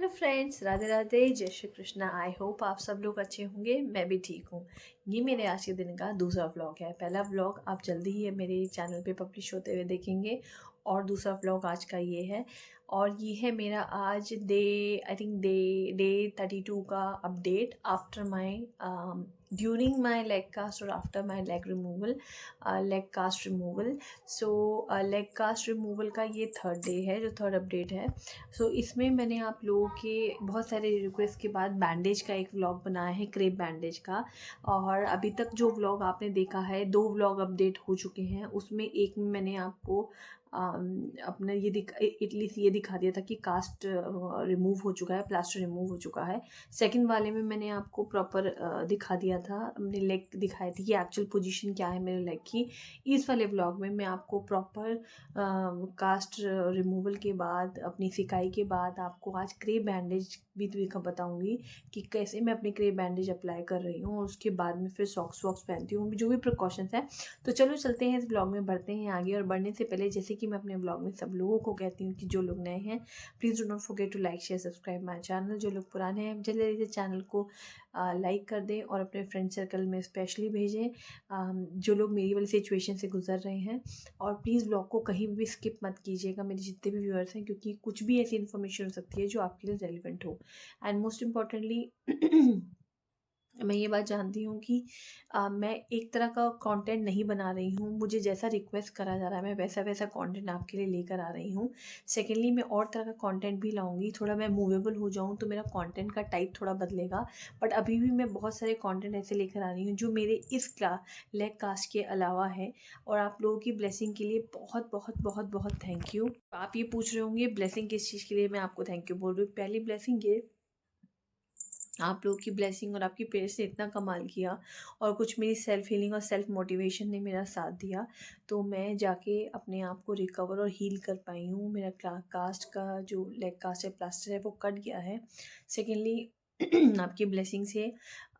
Hello friends, Radhe Radhe, जय श्री कृष्णा। आई hope आप सब लोग अच्छे होंगे। मैं भी ठीक हूँ। ये मेरे आज के दिन का दूसरा व्लॉग है। पहला व्लॉग आप जल्दी ही मेरे चैनल पे पब्लिश होते हुए देखेंगे और दूसरा व्लॉग आज का ये है। और ये है मेरा आज आई थिंक डे 32 का update after my during my leg cast और after my leg removal, leg cast removal. So leg cast removal का ये थर्ड डे है, जो थर्ड अपडेट है। सो इसमें मैंने आप लोगों के बहुत सारे रिक्वेस्ट के बाद बैंडेज का एक व्लॉग बनाया है, क्रेप बैंडेज का। और अभी तक जो व्लॉग आपने देखा है, 2 व्लॉग अपडेट हो चुके हैं। उसमें एक में मैंने आपको अपना एटलीस्ट ये दिखा दिया था कि कास्ट रिमूव हो चुका है, प्लास्टर रिमूव हो चुका है। सेकंड वाले में मैंने आपको प्रॉपर दिखा दिया था, अपने लेग दिखाई थी कि एक्चुअल पोजीशन क्या है मेरे लेग की। इस वाले व्लॉग में मैं आपको प्रॉपर कास्ट रिमूवल के बाद, अपनी सिकाई के बाद आपको आज क्रेप बैंडेज भी बताऊंगी कि कैसे मैं अपनी क्रेप बैंडेज अप्लाई कर रही हूँ। और उसके बाद में फिर सॉक्स वॉक्स पहनती हूँ, जो भी प्रिकॉशंस है। तो चलो चलते हैं इस ब्लॉग में, बढ़ते हैं आगे। और बढ़ने से पहले, जैसे कि मैं अपने ब्लॉग में सब लोगों को कहती हूँ कि जो लोग नए हैं please do not forget to like share subscribe my channel. जो लोग पुराने हैं जल्दी से चैनल को लाइक कर दें और अपने फ्रेंड सर्कल में स्पेशली भेजें, जो लोग मेरी वाली सिचुएशन से गुजर रहे हैं। और प्लीज़ ब्लॉग को कहीं भी स्किप मत कीजिएगा, मेरे जितने भी व्यूअर्स हैं, क्योंकि कुछ भी ऐसी इन्फॉर्मेशन हो सकती है जो आपके लिए रेलिवेंट हो। एंड मोस्ट इम्पॉर्टेंटली मैं ये बात जानती हूँ कि मैं एक तरह का कंटेंट नहीं बना रही हूँ। मुझे जैसा रिक्वेस्ट करा जा रहा है मैं वैसा वैसा कंटेंट आपके लिए लेकर आ रही हूँ। सेकेंडली, मैं और तरह का कंटेंट भी लाऊंगी। थोड़ा मैं मूवेबल हो जाऊँ तो मेरा कंटेंट का टाइप थोड़ा बदलेगा। बट अभी भी मैं बहुत सारे कंटेंट ऐसे लेकर आ रही हूँ जो मेरे इस लेग कास्ट के अलावा है। और आप लोगों की ब्लेसिंग के लिए बहुत बहुत बहुत बहुत थैंक यू। आप ये पूछ रहे होंगे ब्लेसिंग किस चीज़ के लिए मैं आपको थैंक यू बोल रही हूँ। पहली ब्लेसिंग ये, आप लोगों की ब्लेसिंग और आपकी पेरेंट्स ने इतना कमाल किया और कुछ मेरी सेल्फ हीलिंग और सेल्फ मोटिवेशन ने मेरा साथ दिया, तो मैं जाके अपने आप को रिकवर और हील कर पाई हूँ। मेरा कास्ट का जो लेग कास्ट है, प्लास्टर है, वो कट गया है। सेकेंडली आपकी ब्लेसिंग से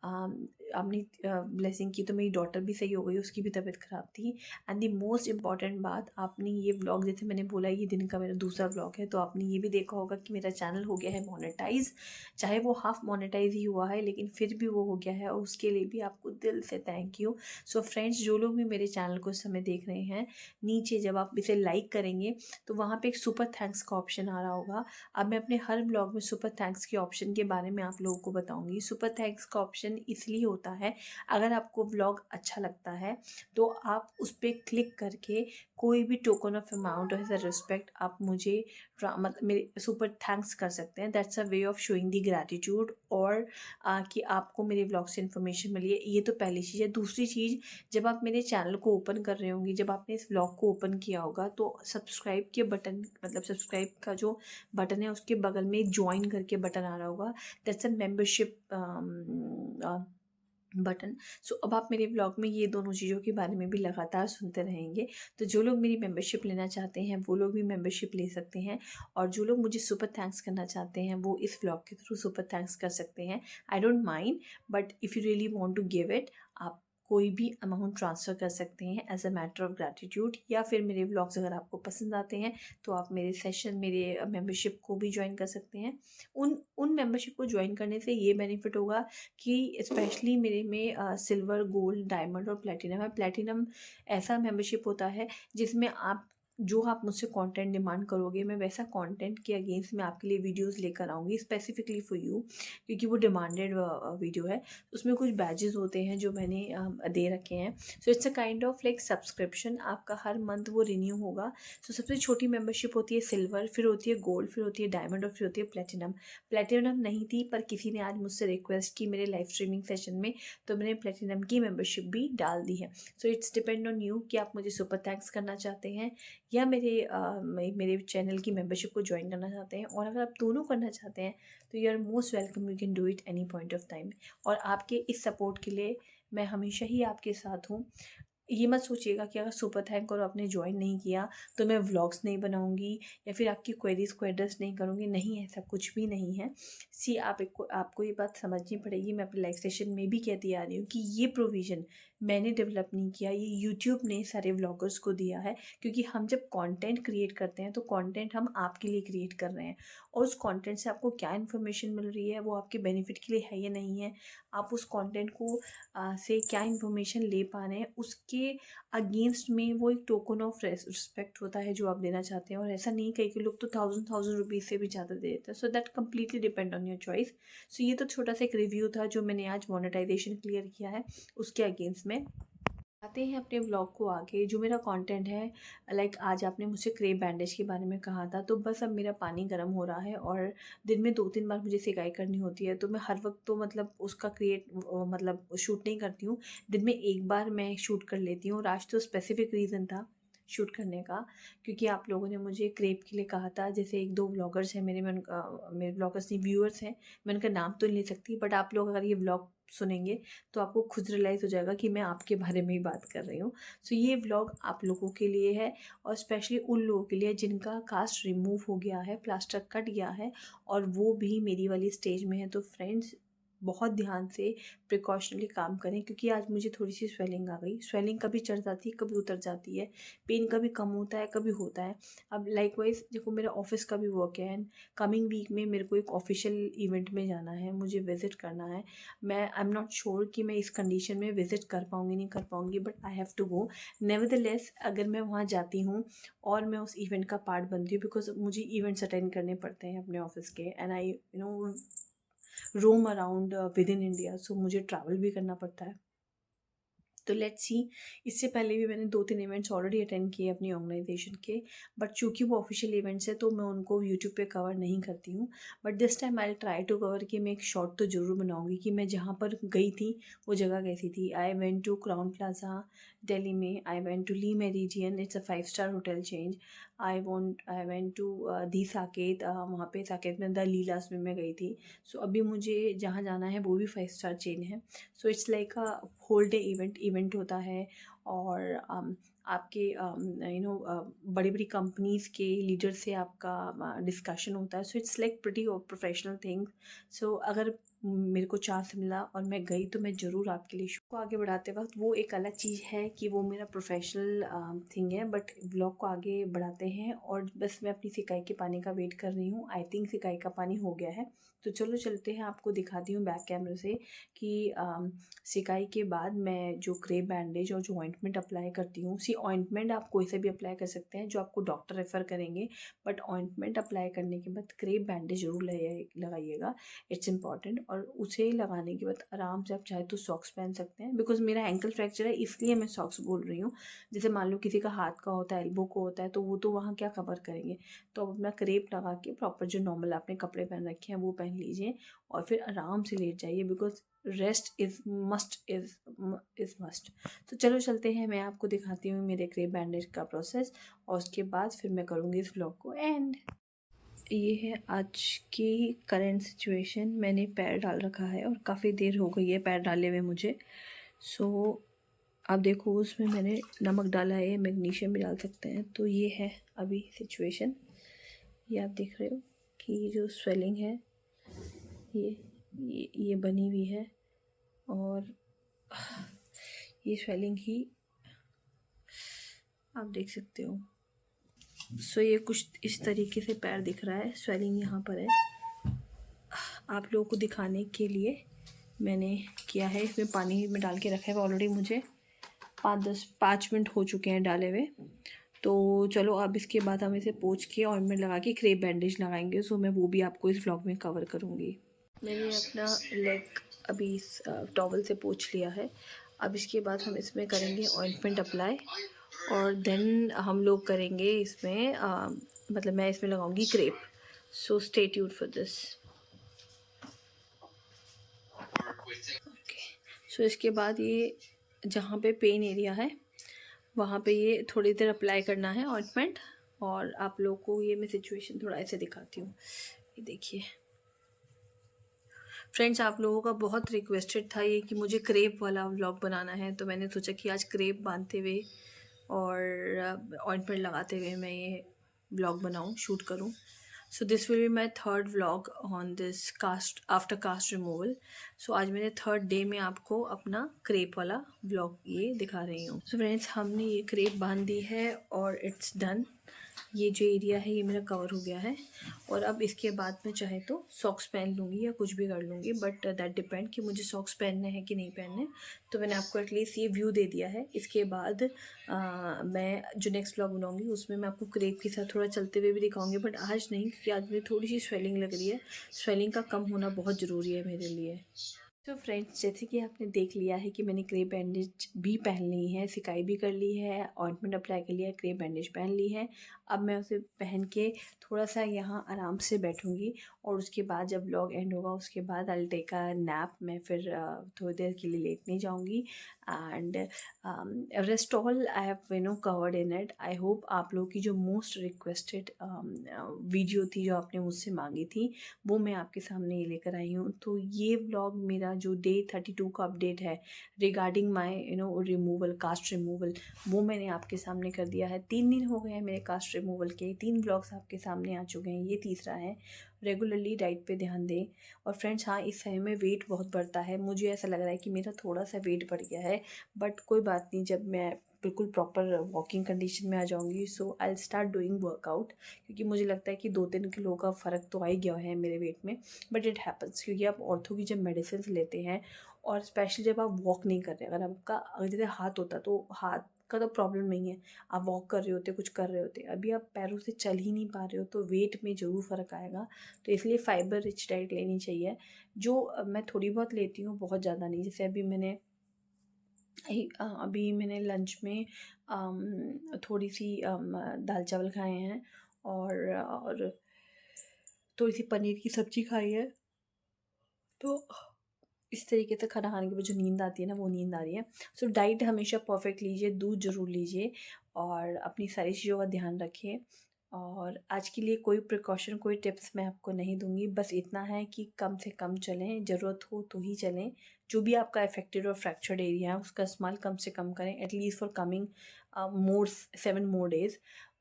आपने ब्लेसिंग की तो मेरी डॉटर भी सही हो गई, उसकी भी तबीयत ख़राब थी। एंड दी मोस्ट इम्पॉर्टेंट बात, आपने ये व्लॉग, जैसे मैंने बोला ये दिन का मेरा दूसरा व्लॉग है, तो आपने ये भी देखा होगा कि मेरा चैनल हो गया है मोनेटाइज। चाहे वो हाफ मोनेटाइज ही हुआ है, लेकिन फिर भी वो हो गया है और उसके लिए भी आपको दिल से थैंक यू। सो फ्रेंड्स, जो लोग भी मेरे चैनल को इस समय देख रहे हैं, नीचे जब आप इसे लाइक करेंगे तो वहाँ पे एक सुपर थैंक्स का ऑप्शन आ रहा होगा। अब मैं अपने हर ब्लॉग में सुपर थैंक्स के ऑप्शन के बारे में आप लोगों को बताऊंगी। सुपर थैंक्स का ऑप्शन इसलिए होता है, अगर आपको ब्लॉग अच्छा लगता है तो आप उस पर क्लिक करके कोई भी टोकन ऑफ अमाउंट और एज अ रिस्पेक्ट आप मुझे मतलब मेरे सुपर थैंक्स कर सकते हैं। That's a way of showing the gratitude. और कि आपको मेरे ब्लॉग से इन्फॉर्मेशन मिली है, ये तो पहली चीज़ है। दूसरी चीज़, जब आप मेरे चैनल को ओपन कर रहे होंगे, जब आपने इस ब्लॉग को ओपन किया होगा, तो सब्सक्राइब के बटन, मतलब सब्सक्राइब का जो बटन है उसके बगल में ज्वाइन करके बटन आ रहा होगा। That's a membership button. So अब आप मेरे ब्लॉग में ये दोनों चीज़ों के बारे में भी लगातार सुनते रहेंगे। तो जो लोग मेरी मेंबरशिप लेना चाहते हैं वो लोग भी मेंबरशिप ले सकते हैं। और जो लोग मुझे सुपर थैंक्स करना चाहते हैं वो इस ब्लॉग के थ्रू सुपर थैंक्स कर सकते हैं। I don't mind, but if you really want to give it, आप कोई भी अमाउंट ट्रांसफ़र कर सकते हैं as a matter of gratitude. या फिर मेरे व्लॉग्स अगर आपको पसंद आते हैं तो आप मेरे मेंबरशिप को भी ज्वाइन कर सकते हैं। उन मेंबरशिप को ज्वाइन करने से ये बेनिफिट होगा कि स्पेशली मेरे में सिल्वर, गोल्ड, डायमंड और प्लेटिनम है। प्लेटिनम ऐसा मेंबरशिप होता है जिसमें आप मुझसे कंटेंट डिमांड करोगे, मैं वैसा कंटेंट के अगेंस्ट मैं आपके लिए वीडियोस लेकर आऊँगी स्पेसिफिकली फॉर यू, क्योंकि वो डिमांडेड वीडियो है। उसमें कुछ बैजेस होते हैं जो मैंने दे रखे हैं। So it's a kind of like subscription, आपका हर मंथ वो रिन्यू होगा। सो सबसे छोटी मेंबरशिप होती है सिल्वर, फिर होती है गोल्ड, फिर होती है डायमंड और फिर होती है प्लेटिनम। प्लेटिनम नहीं थी, पर किसी ने आज मुझसे रिक्वेस्ट की मेरे लाइव स्ट्रीमिंग सेशन में, तो मैंने प्लेटिनम की मेंबरशिप भी डाल दी है। So it's depend on you कि आप मुझे सुपर थैंक्स करना चाहते हैं या मेरे चैनल की मेंबरशिप को ज्वाइन करना चाहते हैं। और अगर आप दोनों करना चाहते हैं तो you are most welcome, you can do it any point of time. और आपके इस सपोर्ट के लिए मैं हमेशा ही आपके साथ हूँ। ये मत सोचिएगा कि अगर सुपर थैंक और आपने ज्वाइन नहीं किया तो मैं व्लॉग्स नहीं बनाऊंगी या फिर आपकी क्वेरीज़ को एड्रेस नहीं करूँगी। नहीं, ऐसा कुछ भी नहीं है। सी आपको ये बात समझनी पड़ेगी। मैं अपने लाइव सेशन में भी कहती आ रही हूँ कि ये प्रोविज़न मैंने डेवलप नहीं किया, ये यूट्यूब ने सारे व्लॉगर्स को दिया है। क्योंकि हम जब कंटेंट क्रिएट करते हैं तो कंटेंट हम आपके लिए क्रिएट कर रहे हैं, और उस कंटेंट से आपको क्या इन्फॉर्मेशन मिल रही है वो आपके बेनिफिट के लिए है या नहीं है, आप उस कंटेंट को से क्या इन्फॉर्मेशन ले पा रहे हैं, उसके अगेंस्ट में वो एक टोकन ऑफ रिस्पेक्ट होता है जो आप देना चाहते हैं। और ऐसा नहीं, कई लोग तो थाउजेंड रुपीज़ से भी ज़्यादा दे देते हैं। So that completely depend on your choice. So ये तो छोटा सा एक रिव्यू था जो मैंने आज मोनेटाइजेशन क्लियर किया है उसके अगेंस्ट में। आते हैं अपने ब्लॉग को आगे। जो मेरा कंटेंट है, लाइक आज आपने मुझसे क्रेप बैंडेज के बारे में कहा था, तो बस अब मेरा पानी गर्म हो रहा है और दिन में 2-3 बार मुझे सिकाई करनी होती है। तो मैं हर वक्त तो मतलब उसका मतलब शूट नहीं करती हूँ। दिन में एक बार मैं शूट कर लेती हूँ, और आज तो स्पेसिफिक रीज़न था शूट करने का, क्योंकि आप लोगों ने मुझे क्रेप के लिए कहा था। जैसे 1-2 ब्लॉगर्स हैं मेरे, मेरे ब्लॉगर्स नहीं, व्यूअर्स हैं, मैं उनका नाम तो नहीं ले सकती, बट आप लोग अगर ये ब्लॉग सुनेंगे तो आपको खुद रियलाइज़ हो जाएगा कि मैं आपके बारे में ही बात कर रही हूँ। सो ये व्लॉग आप लोगों के लिए है, और स्पेशली उन लोगों के लिए जिनका कास्ट रिमूव हो गया है, प्लास्टर कट गया है, और वो भी मेरी वाली स्टेज में है। तो फ्रेंड्स, बहुत ध्यान से प्रिकॉशनली काम करें, क्योंकि आज मुझे थोड़ी सी स्वेलिंग आ गई। स्वेलिंग कभी चढ़ जाती है, कभी उतर जाती है, पेन कभी कम होता है, कभी होता है। अब लाइकवाइज देखो, मेरा ऑफिस का भी वर्क है, एंड कमिंग वीक में मेरे को एक ऑफिशियल इवेंट में जाना है, मुझे विज़िट करना है। मैं आई एम नॉट श्योर कि मैं इस कंडीशन में विज़िट कर पाऊँगी नहीं कर पाऊँगी, but I have to go nevertheless. अगर मैं वहाँ जाती हूँ और मैं उस इवेंट का पार्ट बनती हूँ, बिकॉज मुझे इवेंट्स अटेंड करने पड़ते हैं अपने ऑफिस के, and I roam around within India, so मुझे ट्रैवल भी करना पड़ता है। तो लेट्स सी। इससे पहले भी मैंने 2-3 इवेंट्स ऑलरेडी अटेंड किए अपनी ऑर्गेनाइजेशन के, बट चूंकि वो ऑफिशियल इवेंट्स है तो मैं उनको यूट्यूब पे कवर नहीं करती हूँ। But this time I try to cover कि मैं एक शॉर्ट तो ज़रूर बनाऊँगी कि मैं जहाँ पर गई थी वो जगह कैसी थी। I went to Crowne Plaza Delhi में, I went to Le Meridien, it's a 5 star hotel change. I went to the Saket, वहाँ पे साकेत में द लीलास में मैं गई थी। सो अभी मुझे जहाँ जाना है वो भी 5 स्टार चेन है। So it's like a whole day event होता है, और आपके बड़ी बड़ी कंपनीज़ के लीडर से आपका डिस्कशन होता है। So it's like pretty professional thing. So अगर मेरे को चांस मिला और मैं गई तो मैं ज़रूर आपके लिए शो को आगे बढ़ाते वक्त, वो एक अलग चीज़ है कि वो मेरा प्रोफेशनल थिंग है, बट ब्लॉग को आगे बढ़ाते हैं। और बस मैं अपनी सिकाई के पानी का वेट कर रही हूँ। आई थिंक सिकाई का पानी हो गया है, तो चलो चलते हैं, आपको दिखाती हूँ बैक कैमरे से कि सिकाई के बाद मैं जो क्रेप बैंडेज और जो ऑइंटमेंट अप्लाई करती हूँ। सी ऑइंटमेंट आप कोई से भी अप्लाई कर सकते हैं जो आपको डॉक्टर रेफ़र करेंगे, बट ऑइंटमेंट अप्लाई करने के बाद क्रेप बैंडेज ज़रूर लगाइएगा, इट्स इंपॉर्टेंट। और उसे लगाने के बाद आराम से आप चाहे तो सॉक्स पहन सकते हैं, बिकॉज मेरा एंकल फ्रैक्चर है इसलिए मैं सॉक्स बोल रही हूँ। जैसे मान लो किसी का हाथ का होता है, एल्बो को होता है, तो वो तो वहाँ क्या कवर करेंगे। तो अब अपना क्रेप लगा के प्रॉपर जो नॉर्मल आपने कपड़े पहन रखे हैं वो पहन लीजिए, और फिर आराम से लेट जाइए, बिकॉज रेस्ट इज़ मस्ट। तो चलो चलते हैं, मैं आपको दिखाती हूँ मेरे क्रेप बैंडेज का प्रोसेस, और उसके बाद फिर मैं करूँगी इस व्लॉग को एंड। ये है आज की करंट सिचुएशन। मैंने पैर डाल रखा है और काफ़ी देर हो गई है पैर डाले हुए मुझे। सो आप देखो, उसमें मैंने नमक डाला है, मैग्नीशियम भी डाल सकते हैं। तो ये है अभी सिचुएशन। ये आप देख रहे हो कि ये जो स्वेलिंग है ये बनी हुई है, और ये स्वेलिंग ही आप देख सकते हो। सो ये कुछ इस तरीके से पैर दिख रहा है, स्वेलिंग यहाँ पर है। आप लोगों को दिखाने के लिए मैंने किया है, इसमें पानी में डाल के रखा है ऑलरेडी। मुझे 5 मिनट हो चुके हैं डाले हुए। तो चलो अब इसके बाद हम इसे पोंछ के ऑइंटमेंट लगा के क्रेप बैंडेज लगाएंगे। सो मैं वो भी आपको इस व्लॉग में कवर करूँगी। मैंने अपना लेग अभी इस टॉवल से पोंछ लिया है। अब इसके बाद हम इसमें करेंगे ऑइंटमेंट अप्लाई, और देन हम लोग करेंगे इसमें मतलब मैं इसमें लगाऊंगी crepe. So stay tuned for this. Okay, so इसके बाद ये जहाँ पे पेन एरिया है वहाँ पे ये थोड़ी देर अप्लाई करना है ऑइंटमेंट। और आप लोग को ये मैं सिचुएशन थोड़ा ऐसे दिखाती हूँ। ये देखिए, फ्रेंड्स, आप लोगों का बहुत रिक्वेस्टेड था ये कि मुझे क्रेप वाला व्लॉग बनाना है, तो मैंने सोचा कि आज क्रेप बांधते हुए और ऑइंटमेंट लगाते हुए मैं ये व्लॉग बनाऊं, शूट करूं। So this will be my third vlog on this cast after cast removal. So आज मेरे थर्ड डे में आपको अपना क्रेप वाला व्लॉग ये दिखा रही हूँ। सो फ्रेंड्स, हमने ये क्रेप बांध दी है और इट्स डन। ये जो एरिया है ये मेरा कवर हो गया है और अब इसके बाद मैं चाहे तो सॉक्स पहन लूँगी या कुछ भी कर लूँगी, बट दैट डिपेंड कि मुझे सॉक्स पहनने हैं कि नहीं पहनने। तो मैंने आपको एटलीस्ट ये व्यू दे दिया है। इसके बाद मैं जो नेक्स्ट व्लॉग बनाऊँगी उसमें मैं आपको क्रेप के साथ थोड़ा चलते हुए भी दिखाऊँगी, बट आज नहीं, क्योंकि आज मुझे थोड़ी सी स्वेलिंग लग रही है। स्वेलिंग का कम होना बहुत ज़रूरी है मेरे लिए। तो फ्रेंड्स, जैसे कि आपने देख लिया है कि मैंने क्रेप बैंडेज भी पहन ली है, सिकाई भी कर ली है, ऑइंटमेंट अप्लाई कर लिया है, क्रेप बैंडेज पहन ली है। अब मैं उसे पहन के थोड़ा सा यहाँ आराम से बैठूँगी और उसके बाद जब व्लॉग एंड होगा उसके बाद I will take a nap. मैं फिर थोड़ी देर के लिए लेटने जाऊँगी and rest all I have covered in it. I hope आप लोगों की जो मोस्ट रिक्वेस्टेड वीडियो थी जो आपने मुझसे मांगी थी वो मैं आपके सामने ये लेकर आई हूँ। तो ये व्लॉग मेरा जो डे 32 का अपडेट है regarding my removal, cast removal, वो मैंने आपके सामने कर दिया है। 3 दिन हो गए हैं मेरे कास्ट रिमूवल के, 3 व्लॉग्स आपके सामने आ चुके हैं, ये तीसरा है। रेगुलरली डाइट पे ध्यान दें। और फ्रेंड्स, हाँ, इस समय में वेट बहुत बढ़ता है, मुझे ऐसा लग रहा है कि मेरा थोड़ा सा वेट बढ़ गया है, बट कोई बात नहीं, जब मैं बिल्कुल प्रॉपर वॉकिंग कंडीशन में आ जाऊंगी so I will start doing workout, क्योंकि मुझे लगता है कि 2-3 किलो का फ़र्क तो आ ही गया है मेरे वेट में। बट इट हैपन्स, क्योंकि आप ऑर्थो की जब मेडिसिन लेते हैं और स्पेशली जब आप वॉक नहीं कर रहे, अगर जैसे हाथ होता तो हाथ का तो प्रॉब्लम नहीं है, आप वॉक कर रहे होते, कुछ कर रहे होते, अभी आप पैरों से चल ही नहीं पा रहे हो, तो वेट में ज़रूर फ़र्क आएगा। तो इसलिए फाइबर रिच डाइट लेनी चाहिए, जो मैं थोड़ी बहुत लेती हूँ, बहुत ज़्यादा नहीं। जैसे अभी मैंने लंच में थोड़ी सी दाल चावल खाए हैं और थोड़ी सी पनीर की सब्ज़ी खाई है। तो इस तरीके से खाना खाने के बाद जो नींद आती है ना, वो नींद आ रही है। सो डाइट हमेशा परफेक्ट लीजिए, दूध ज़रूर लीजिए और अपनी सारी चीज़ों का ध्यान रखिए। और आज के लिए कोई प्रिकॉशन, कोई टिप्स मैं आपको नहीं दूँगी, बस इतना है कि कम से कम चलें, ज़रूरत हो तो ही चलें। जो भी आपका अफेक्टेड और फ्रैक्चर्ड एरिया है उसका इस्तेमाल कम से कम करें, at least for coming more 7 more days.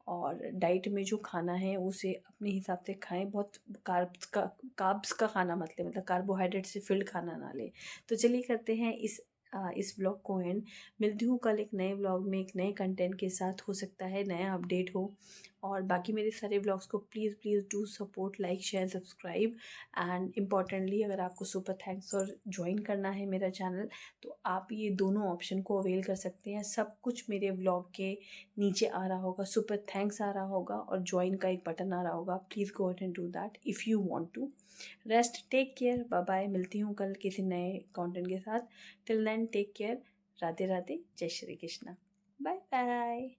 और डाइट में जो खाना है उसे अपने हिसाब से खाएं, बहुत कार्ब्स का खाना मत लें, मतलब कार्बोहाइड्रेट से फिल्ड खाना ना लें। तो चलिए करते हैं इस ब्लॉग को एंड। मिलती हूँ कल एक नए ब्लॉग में एक नए कंटेंट के साथ, हो सकता है नया अपडेट हो। और बाकी मेरे सारे ब्लॉग्स को please please do support, like, share, subscribe. And importantly, अगर आपको सुपर थैंक्स और ज्वाइन करना है मेरा चैनल, तो आप ये दोनों ऑप्शन को अवेल कर सकते हैं। सब कुछ मेरे व्लॉग के नीचे आ रहा होगा, सुपर थैंक्स आ रहा होगा और ज्वाइन का एक बटन आ रहा होगा। Please go ahead and do that if you want to. Rest, take care, bye bye. मिलती हूँ कल किसी नए कंटेंट के साथ। Till then take care. Radhe Radhe, जय श्री कृष्णा, बाय बाय।